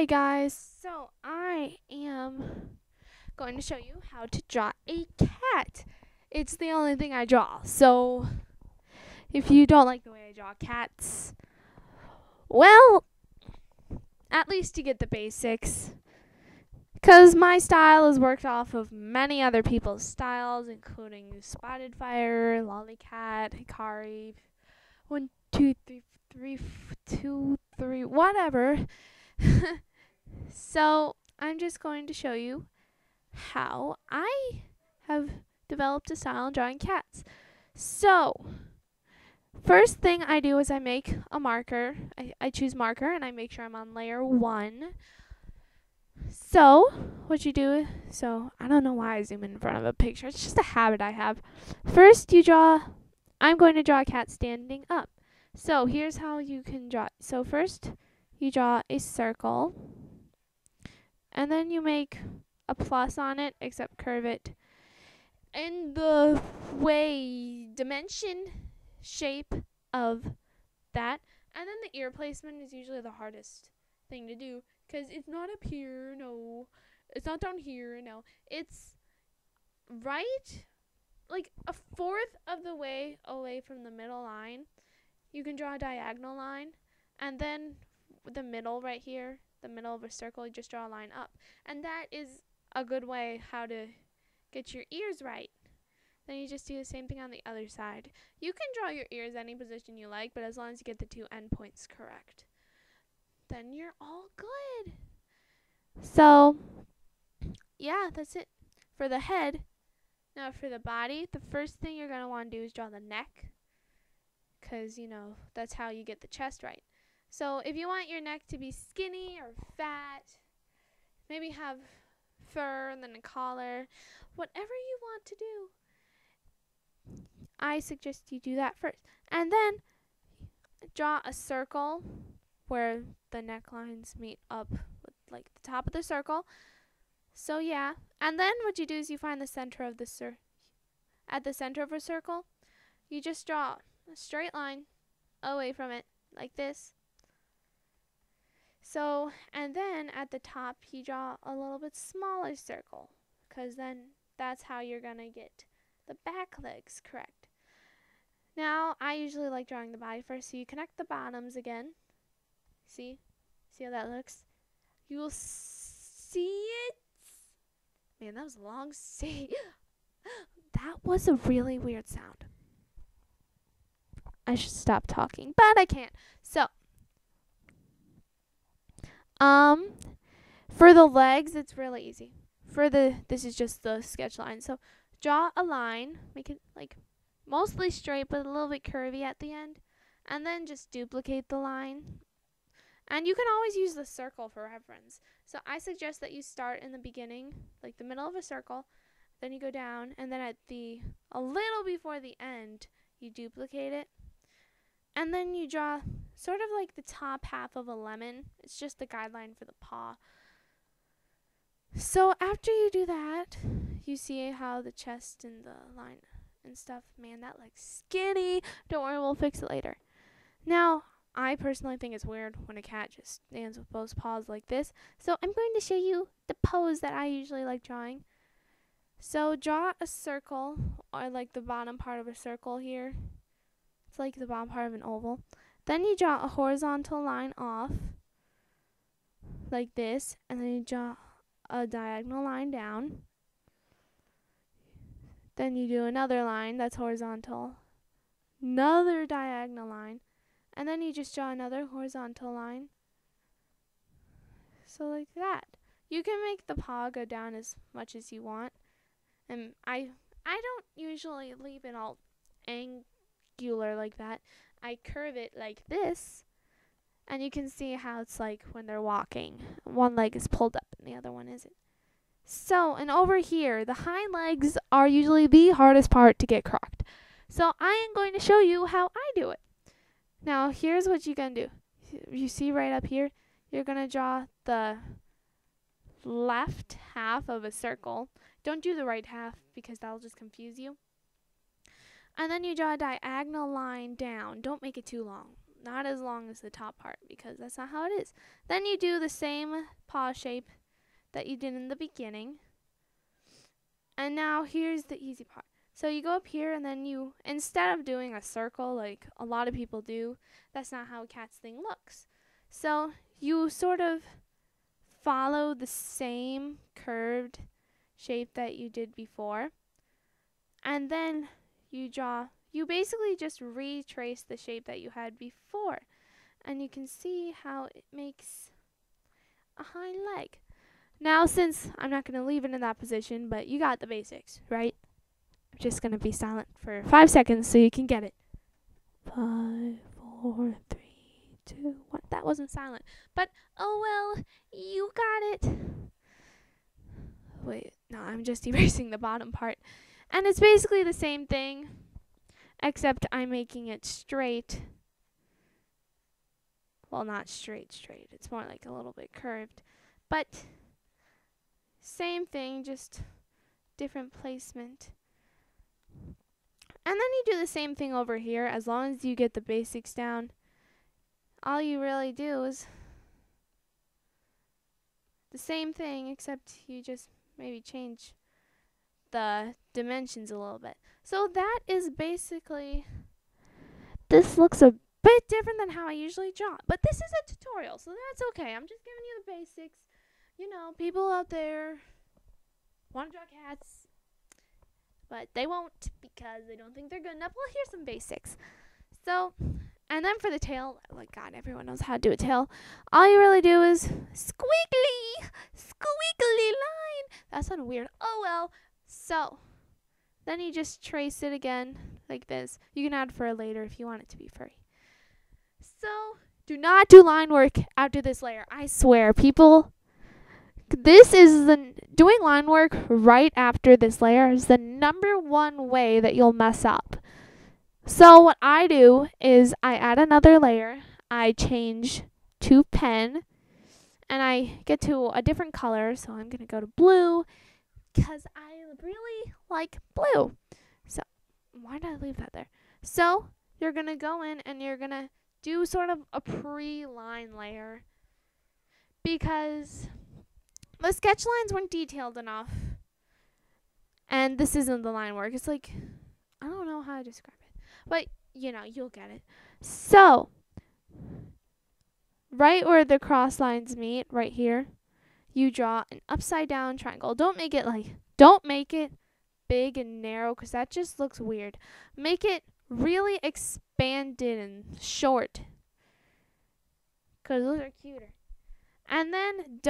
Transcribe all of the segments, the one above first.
Hi guys, so I am going to show you how to draw a cat. It's the only thing I draw, so if you don't like the way I draw cats, well, at least you get the basics. Because my style is worked off of many other people's styles, including Spotted Fire, Lollycat, Hikari, 1, 2, 3, 3, 2, 3, whatever. So I'm just going to show you how I have developed a style in drawing cats. So first thing I do is I make a marker. I choose marker and I make sure I'm on layer 1. So what you do, so I don't know why I zoom in front of a picture. It's just a habit I have. First I'm going to draw a cat standing up. So here's how you can draw. So first you draw a circle. And then you make a plus on it, except curve it in the dimension shape of that. And then the ear placement is usually the hardest thing to do because it's not up here, no. It's not down here, no. It's right, like a fourth of the way away from the middle line. You can draw a diagonal line, and then the middle right here, the middle of a circle, you just draw a line up. And that is a good way how to get your ears right. Then you just do the same thing on the other side. You can draw your ears any position you like, but as long as you get the 2 endpoints correct, then you're all good. So, yeah, that's it for the head. Now for the body, the first thing you're going to want to do is draw the neck, because, that's how you get the chest right. So if you want your neck to be skinny or fat, maybe have fur and then a collar, whatever you want to do, I suggest you do that first. And then draw a circle where the necklines meet up with like the top of the circle. So yeah, and then what you do is you find the center of the at the center of a circle, you just draw a straight line away from it like this. So, and then at the top, you draw a little bit smaller circle, because then that's how you're going to get the back legs correct. Now, I usually like drawing the body first, so you connect the bottoms again. See? See how that looks? You will see it. Man, that was a long say. That was a really weird sound. I should stop talking, but I can't. So, for the legs, it's really easy. This is just the sketch line. So draw a line, make it like mostly straight, but a little bit curvy at the end. And then just duplicate the line. And you can always use the circle for reference. So I suggest that you start in the beginning, like the middle of a circle, then you go down, and then a little before the end, you duplicate it. And then you draw sort of like the top half of a lemon. It's just the guideline for the paw. So after you do that, you see how the chest and the line and stuff, man, that looks skinny. Don't worry, we'll fix it later. Now, I personally think it's weird when a cat just stands with both paws like this. So I'm going to show you the pose that I usually like drawing. So draw a circle, or like the bottom part of a circle here. It's like the bottom part of an oval. Then you draw a horizontal line off, like this, and then you draw a diagonal line down. Then you do another line that's horizontal, another diagonal line, and then you just draw another horizontal line. So like that. You can make the paw go down as much as you want. And I don't usually leave it all angular like that. I curve it like this. And you can see how it's like when they're walking. One leg is pulled up and the other one isn't. So, and over here, the hind legs are usually the hardest part to get correct. So I am going to show you how I do it. Now, here's what you're going to do. You see right up here, you're going to draw the left half of a circle. Don't do the right half because that'll just confuse you. And then you draw a diagonal line down. Don't make it too long. not as long as the top part because that's not how it is. Then you do the same paw shape that you did in the beginning. And now here's the easy part. So you go up here and then you, instead of doing a circle like a lot of people do, that's not how a cat's thing looks. So you sort of follow the same curved shape that you did before. And then you basically just retrace the shape that you had before. And you can see how it makes a hind leg. Now, since I'm not going to leave it in that position, but you got the basics, right? I'm just going to be silent for 5 seconds so you can get it. 5, 4, 3, 2, 1. That wasn't silent. But, oh well, you got it. Wait, no, I'm just erasing the bottom part. And it's basically the same thing, except I'm making it straight. Well, not straight. It's more like a little bit curved. But same thing, just different placement. And then you do the same thing over here. As long as you get the basics down, all you really do is the same thing, except you just maybe change the dimensions a little bit. So that is basically, this looks a bit different than how I usually draw. But this is a tutorial, so that's okay. I'm just giving you the basics. You know, people out there want to draw cats, but they won't because they don't think they're good enough. Well, here's some basics. So, and then for the tail, like God, everyone knows how to do a tail. All you really do is squiggly line. That sounded weird. Oh well. So, then you just trace it again like this. You can add fur later if you want it to be furry. So, do not do line work after this layer. I swear, people, doing line work right after this layer is the #1 way that you'll mess up. So what I do is I add another layer, I change to pen, and I get to a different color. So I'm going to go to blue because I really like blue. So why did I leave that there? So you're going to go in and you're going to do sort of a pre-line layer because the sketch lines weren't detailed enough. And this isn't the line work. It's like, I don't know how to describe it. But, you know, you'll get it. So, right where the cross lines meet, right here, you draw an upside down triangle. Don't make it big and narrow because that just looks weird. Make it really expanded and short because those are cuter. And then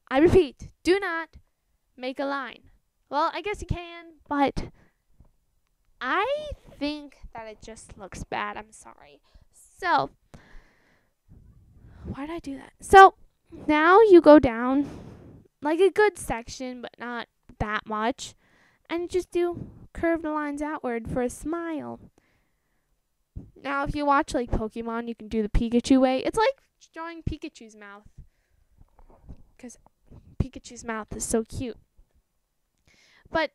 I repeat, do not make a line. Well, I guess you can, but I think that it just looks bad. I'm sorry. So, why did I do that? So, now you go down like a good section, but not that much. And you just do curved lines outward for a smile. Now, if you watch like Pokemon, you can do the Pikachu way. It's like drawing Pikachu's mouth. Because Pikachu's mouth is so cute. But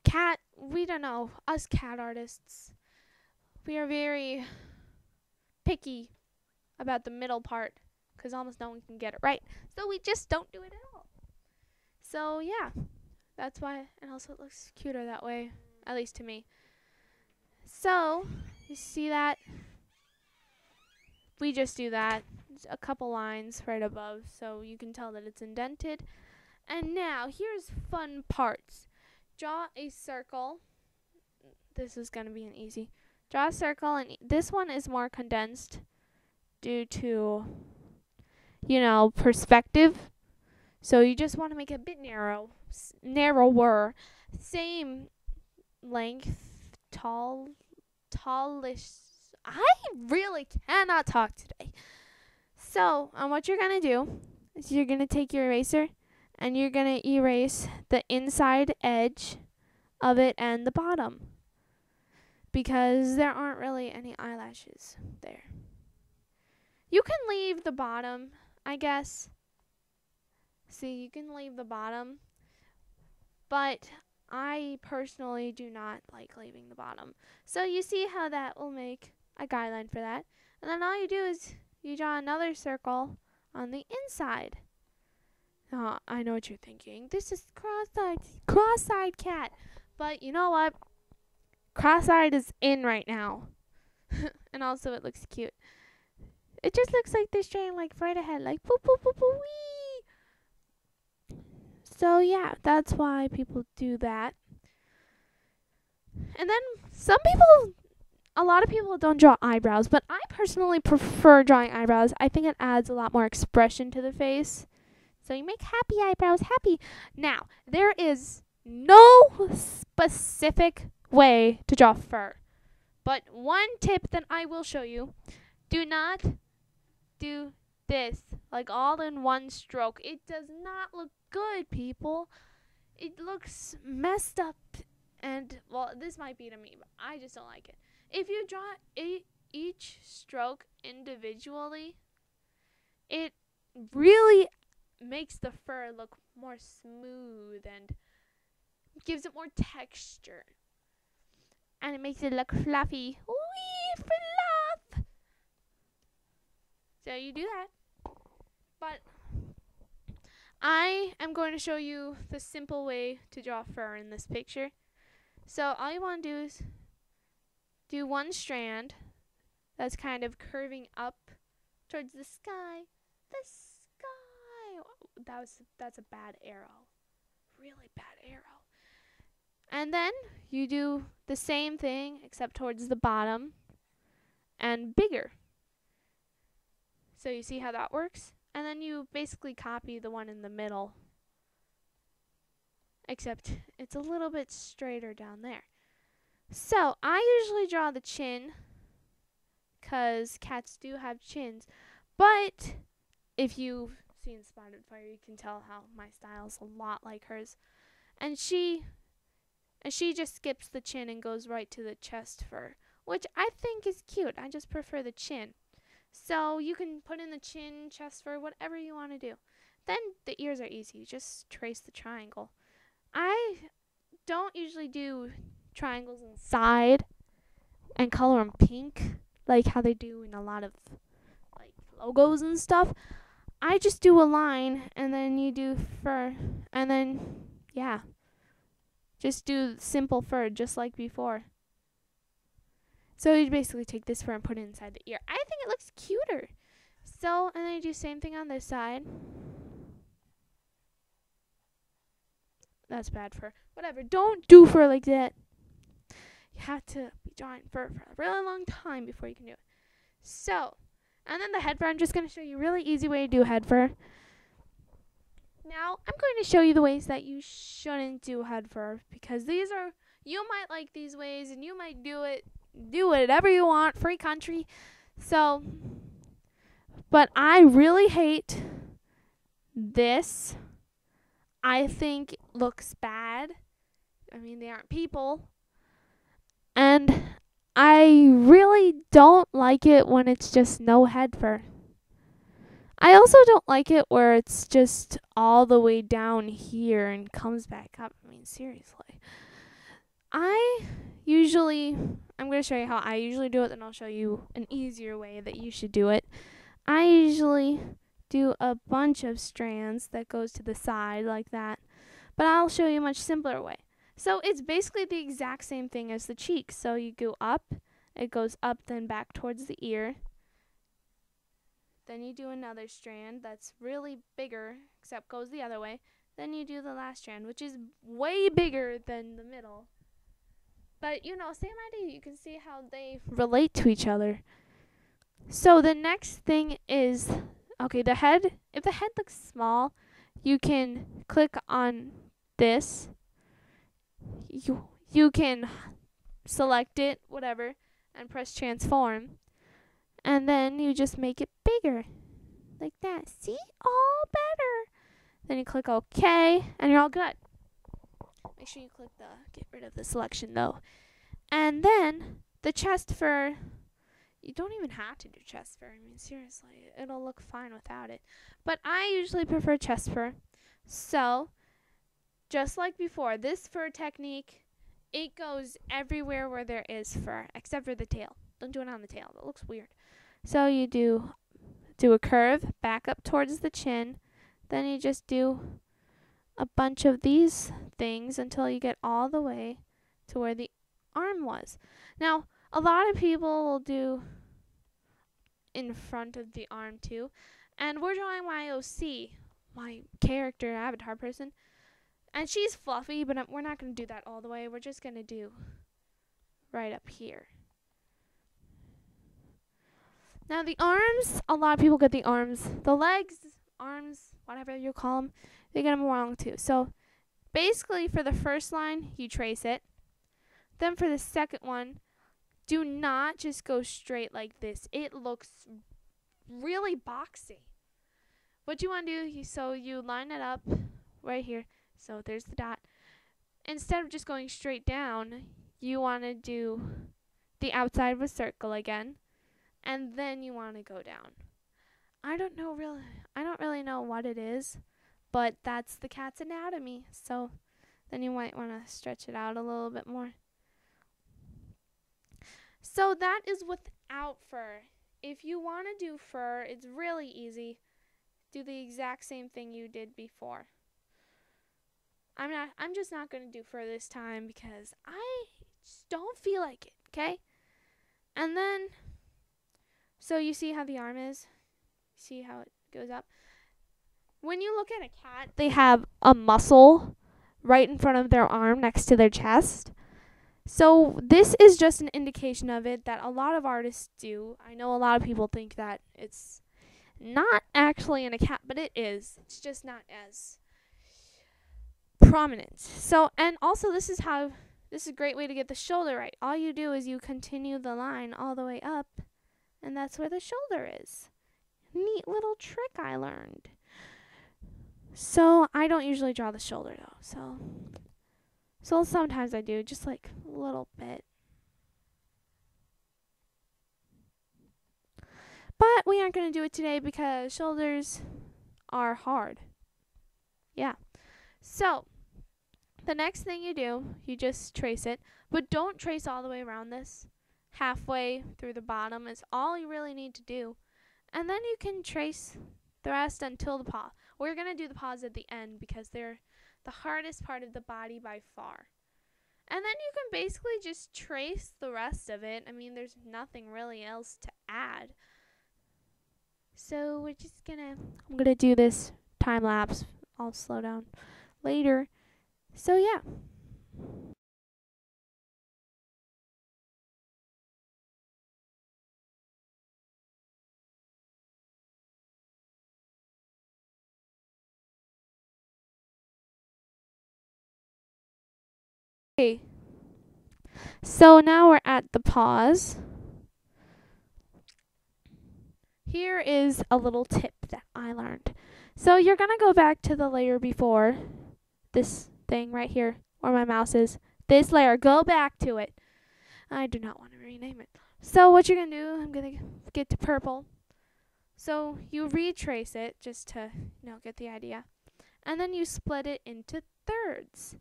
cat, we don't know. Us cat artists, we are very picky about the middle part because almost no one can get it right. So we just don't do it at all. So yeah, that's why. And also it looks cuter that way, at least to me. So you see that? We just do that. A couple lines right above so you can tell that it's indented. And now here's fun parts. Draw a circle. This is going to be an easy. Draw a circle, and this one is more condensed due to, you know, perspective. So you just want to make it a bit narrower. Same length, tallish. I really cannot talk today. So, what you're going to do is you're going to take your eraser and you're going to erase the inside edge of it and the bottom because there aren't really any eyelashes there. You can leave the bottom, I guess. See, you can leave the bottom, but I personally do not like leaving the bottom. So you see how that will make a guideline for that. And then all you do is you draw another circle on the inside. Oh, I know what you're thinking. This is cross-eyed cat. But you know what? Cross-eyed is in right now. And also it looks cute. It just looks like they're straying like right ahead, like boop boop boop boop wee. So yeah, that's why people do that. And then a lot of people don't draw eyebrows, but I personally prefer drawing eyebrows. I think it adds a lot more expression to the face. So you make happy eyebrows happy. Now, there is no specific way to draw fur. But one tip that I will show you, do not do this, like all in one stroke. It does not look good, people. It looks messed up. And, well, this might be to me, but I just don't like it. If you draw each stroke individually, it really makes the fur look more smooth and gives it more texture. And it makes it look fluffy. Wee, fluff! So you do that. But I am going to show you the simple way to draw fur in this picture. So all you want to do is do one strand that's kind of curving up towards the sky. The sky. That's a bad arrow. Really bad arrow. And then you do the same thing except towards the bottom and bigger. So you see how that works? And then you basically copy the one in the middle, except it's a little bit straighter down there. So I usually draw the chin because cats do have chins. But if you've seen Spotted Fire, you can tell how my style's a lot like hers. And she just skips the chin and goes right to the chest fur, which I think is cute. I just prefer the chin. So you can put in the chin, chest fur, whatever you want to do. Then the ears are easy. You just trace the triangle. I don't usually do triangles inside and color them pink like how they do in a lot of like logos and stuff. I just do a line and then you do fur and then yeah, just do simple fur just like before. So you basically take this fur and put it inside the ear. I think it looks cuter. So, and then you do the same thing on this side. That's bad fur. Whatever. Don't do fur like that. You have to be drawing fur for a really long time before you can do it. So, and then the head fur. I'm just going to show you a really easy way to do head fur. Now, I'm going to show you the ways that you shouldn't do head fur because these are, you might like these ways and you might do whatever you want, free country. So, but I really hate this. I think it looks bad. I mean, they aren't people. And I really don't like it when it's just no head fur. I also don't like it where it's just all the way down here and comes back up. I mean, seriously. I'm going to show you how I usually do it, then I'll show you an easier way that you should do it. I usually do a bunch of strands that goes to the side like that, but I'll show you a much simpler way. So it's basically the exact same thing as the cheek. So you go up, it goes up then back towards the ear. Then you do another strand that's really bigger, except goes the other way. Then you do the last strand, which is way bigger than the middle. But, you know, same idea. You can see how they relate to each other. So the next thing is, okay, the head. If the head looks small, you can click on this. You can select it, whatever, and press transform. And then you just make it bigger. Like that. See? All better. Then you click OK, and you're all good. Make sure you click the get rid of the selection, though. And then the chest fur. You don't even have to do chest fur. I mean, seriously, it'll look fine without it. But I usually prefer chest fur. So, just like before, this fur technique, it goes everywhere where there is fur, except for the tail. Don't do it on the tail. That looks weird. So you do a curve back up towards the chin. Then you just do a bunch of these things until you get all the way to where the arm was. Now, a lot of people will do in front of the arm too. And we're drawing my OC, my character avatar person. And she's fluffy, but we're not going to do that all the way. We're just going to do right up here. Now the arms, a lot of people get the arms. The legs, arms, whatever you call them, they get them wrong too. So basically for the first line, you trace it. Then for the second one, do not just go straight like this. It looks really boxy. What you want to do, so you line it up right here. So there's the dot. Instead of just going straight down, you want to do the outside of a circle again. And then you want to go down. I don't really know what it is, but that's the cat's anatomy. So then you might want to stretch it out a little bit more. So that is without fur. If you want to do fur, it's really easy. Do the exact same thing you did before. I'm just not going to do fur this time because I just don't feel like it, okay? And then so you see how the arm is? See how it goes up? When you look at a cat, they have a muscle right in front of their arm next to their chest. So this is just an indication of it that a lot of artists do. I know a lot of people think that it's not actually in a cat, but it is. It's just not as prominent. So, and also this is a great way to get the shoulder right. All you do is you continue the line all the way up, and that's where the shoulder is. Neat little trick I learned. So I don't usually draw the shoulder though. So sometimes I do, just like a little bit. But we aren't going to do it today because shoulders are hard. Yeah. So the next thing you do, you just trace it. But don't trace all the way around this. Halfway through the bottom is all you really need to do. And then you can trace the rest until the paw. We're going to do the paws at the end because they're the hardest part of the body by far. And then you can basically just trace the rest of it. I mean, there's nothing really else to add. So I'm gonna do this time lapse. I'll slow down later. So yeah. Okay. So now we're at the paws. Here is a little tip that I learned. So you're going to go back to the layer before, this thing right here, where my mouse is. This layer, go back to it. I do not want to rename it. So what you're going to do, I'm going to get to purple. So you retrace it just to, get the idea. And then you split it into thirds.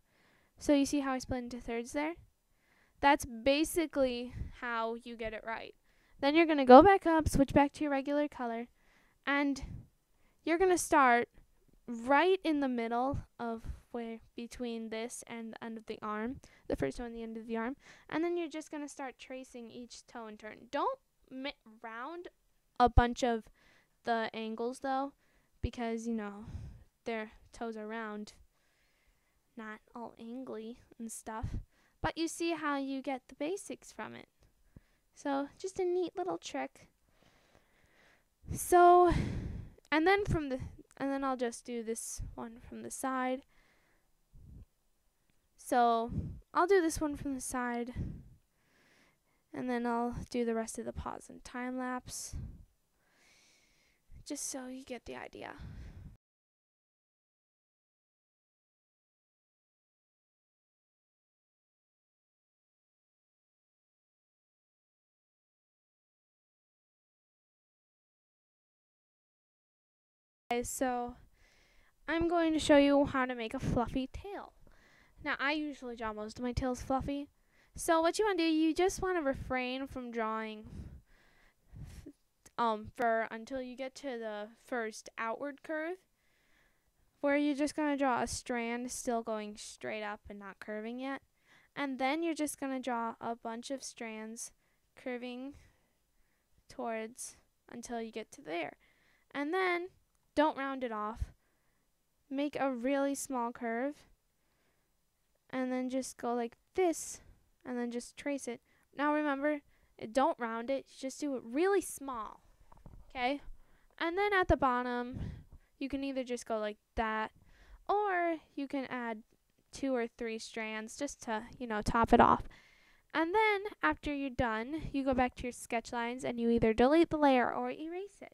So you see how I split into thirds there? That's basically how you get it right. Then you're going to go back up, switch back to your regular color, and you're going to start right in the middle of between this and the end of the arm, the first toe and the end of the arm, and then you're just going to start tracing each toe in turn. Don't round a bunch of the angles though, because their toes are round, not all angly and stuff. But you see how you get the basics from it. So just a neat little trick. So, and then I'll just do this one from the side. So I'll do this one from the side, and then I'll do the rest of the paws in time lapse, just so you get the idea. So I'm going to show you how to make a fluffy tail. Now I usually draw most of my tails fluffy. So what you want to do, you just want to refrain from drawing for until you get to the first outward curve, where you're just going to draw a strand still going straight up and not curving yet. And then you're just going to draw a bunch of strands curving towards until you get to there. And then don't round it off. Make a really small curve and then just go like this and then just trace it. Now remember, don't round it, just do it really small. Okay? And then at the bottom, you can either just go like that, or you can add 2 or 3 strands just to, top it off. And then after you're done, you go back to your sketch lines and you either delete the layer or erase it.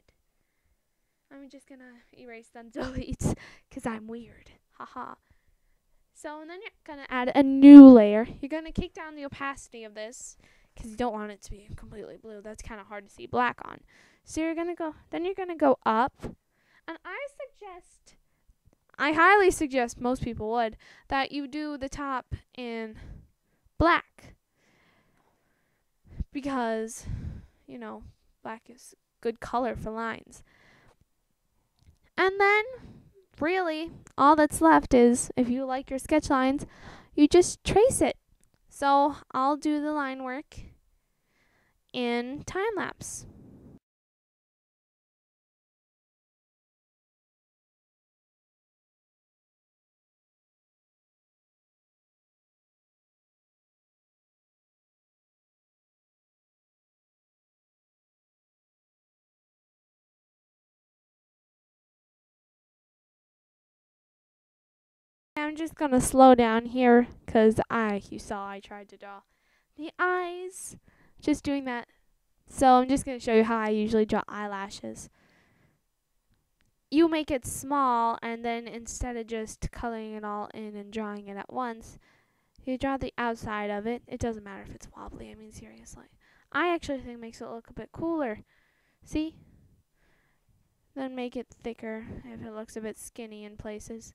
I'm just going to erase then delete because I'm weird. Haha. So, and then you're going to add a new layer. You're going to kick down the opacity of this because you don't want it to be completely blue. That's kind of hard to see black on. So you're going to go up. And I highly suggest, most people would, that you do the top in black. Because, black is good color for lines. And then, really, all that's left is, if you like your sketch lines, you just trace it. So, I'll do the line work in time lapse. I'm just going to slow down here because you saw I tried to draw the eyes. Just doing that. So I'm just going to show you how I usually draw eyelashes. You make it small, and then instead of just coloring it all in and drawing it at once, you draw the outside of it. It doesn't matter if it's wobbly. I mean, seriously. I actually think it makes it look a bit cooler. See? Then make it thicker if it looks a bit skinny in places.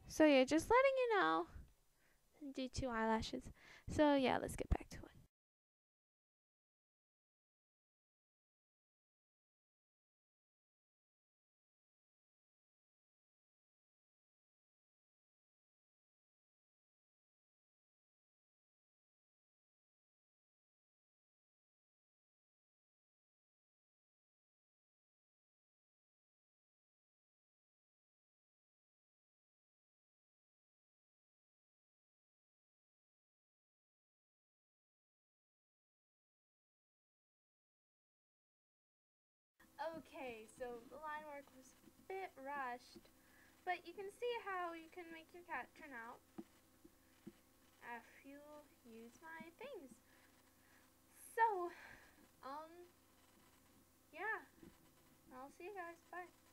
So yeah, just letting you know. Do 2 eyelashes. So yeah, let's get back to it. Okay, so the line work was a bit rushed, but you can see how you can make your cat turn out if you use my things. So, yeah, I'll see you guys. Bye.